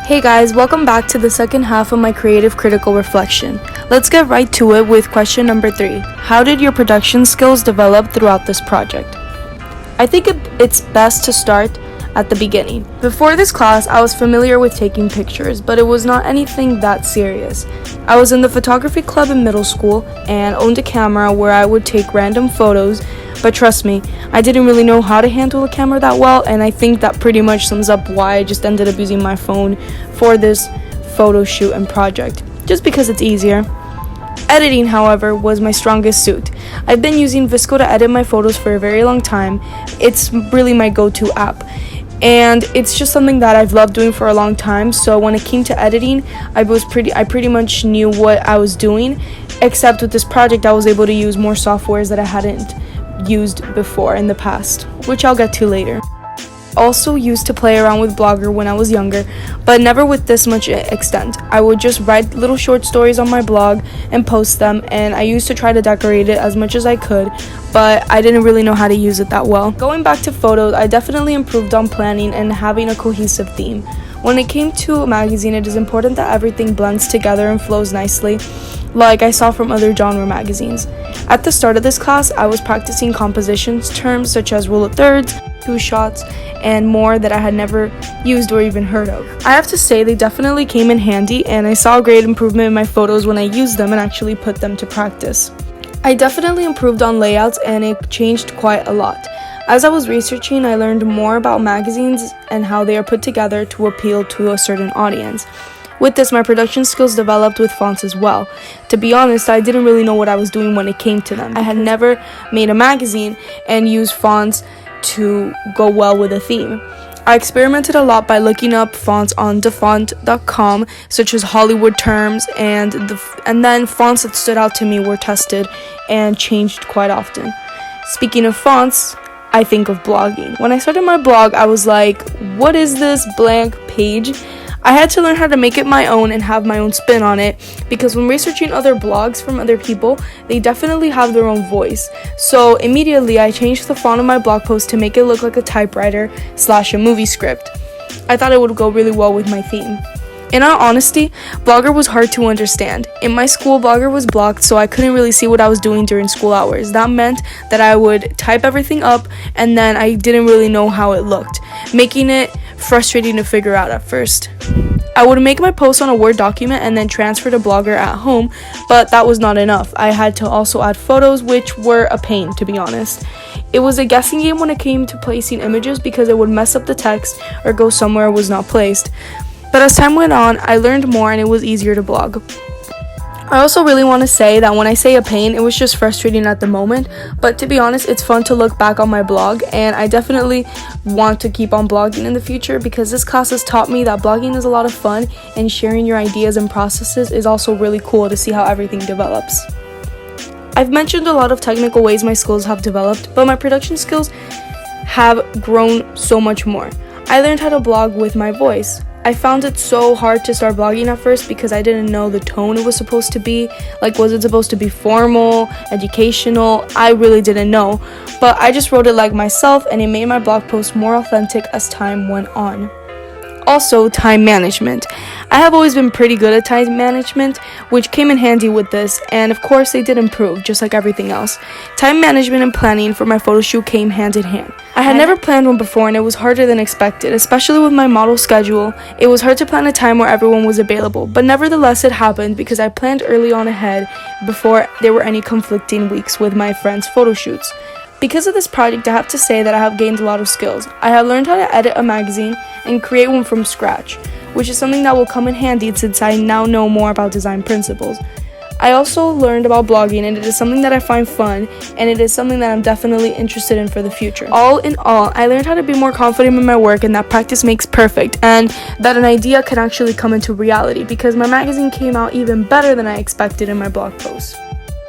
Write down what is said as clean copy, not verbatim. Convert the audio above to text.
Hey guys, welcome back to the second half of my creative critical reflection. Let's get right to it with question number 3. How did your production skills develop throughout this project? I think it's best to start at the beginning. Before this class, I was familiar with taking pictures, but it was not anything that serious. I was in the photography club in middle school and owned a camera where I would take random photos, but trust me, I didn't really know how to handle a camera that well, and I think that pretty much sums up why I just ended up using my phone for this photo shoot and project, just because it's easier. Editing, however, was my strongest suit. I've been using Visco to edit my photos for a very long time. It's really my go-to app. And it's just something that I've loved doing for a long time. So when it came to editing, I pretty much knew what I was doing. Except with this project, I was able to use more softwares that I hadn't used before in the past, which I'll get to later. Also used to play around with Blogger when I was younger, but never with this much extent. I would just write little short stories on my blog and post them, and I used to try to decorate it as much as I could, but I didn't really know how to use it that well. Going back to photos, I definitely improved on planning and having a cohesive theme. When it came to a magazine, it is important that everything blends together and flows nicely, like I saw from other genre magazines. At the start of this class, I was practicing compositions terms such as rule of thirds, two shots, and more that I had never used or even heard of. I have to say they definitely came in handy, and I saw a great improvement in my photos when I used them and actually put them to practice. I definitely improved on layouts, and it changed quite a lot. As I was researching, I learned more about magazines and how they are put together to appeal to a certain audience. With this, my production skills developed with fonts as well. To be honest, I didn't really know what I was doing when it came to them. I had never made a magazine and used fonts to go well with a theme. I experimented a lot by looking up fonts on dafont.com, such as Hollywood terms, and then fonts that stood out to me were tested and changed quite often. Speaking of fonts, I think of blogging. When I started my blog, I was like, what is this blank page? I had to learn how to make it my own and have my own spin on it, because when researching other blogs from other people, they definitely have their own voice. So immediately I changed the font of my blog post to make it look like a typewriter / a movie script. I thought it would go really well with my theme. In all honesty, Blogger was hard to understand. In my school, Blogger was blocked, so I couldn't really see what I was doing during school hours. That meant that I would type everything up, and then I didn't really know how it looked, making it frustrating to figure out at first. I would make my posts on a Word document and then transfer to Blogger at home, but that was not enough. I had to also add photos, which were a pain, to be honest. It was a guessing game when it came to placing images because it would mess up the text or go somewhere it was not placed. But as time went on, I learned more and it was easier to blog. I also really want to say that when I say a pain, it was just frustrating at the moment, but to be honest, it's fun to look back on my blog, and I definitely want to keep on blogging in the future because this class has taught me that blogging is a lot of fun, and sharing your ideas and processes is also really cool to see how everything develops. I've mentioned a lot of technical ways my skills have developed, but my production skills have grown so much more. I learned how to blog with my voice. I found it so hard to start blogging at first because I didn't know the tone it was supposed to be. Like, was it supposed to be formal, educational? I really didn't know. But I just wrote it like myself, and it made my blog posts more authentic as time went on. Also, time management. I have always been pretty good at time management, which came in handy with this, and of course they did improve, just like everything else. Time management and planning for my photo shoot came hand in hand. I had never planned one before, and it was harder than expected, especially with my model schedule. It was hard to plan a time where everyone was available, but nevertheless it happened because I planned early on ahead before there were any conflicting weeks with my friends' photo shoots. Because of this project, I have to say that I have gained a lot of skills. I have learned how to edit a magazine and create one from scratch, which is something that will come in handy since I now know more about design principles. I also learned about blogging, and it is something that I find fun, and it is something that I'm definitely interested in for the future. All in all, I learned how to be more confident in my work, and that practice makes perfect, and that an idea can actually come into reality because my magazine came out even better than I expected in my blog post.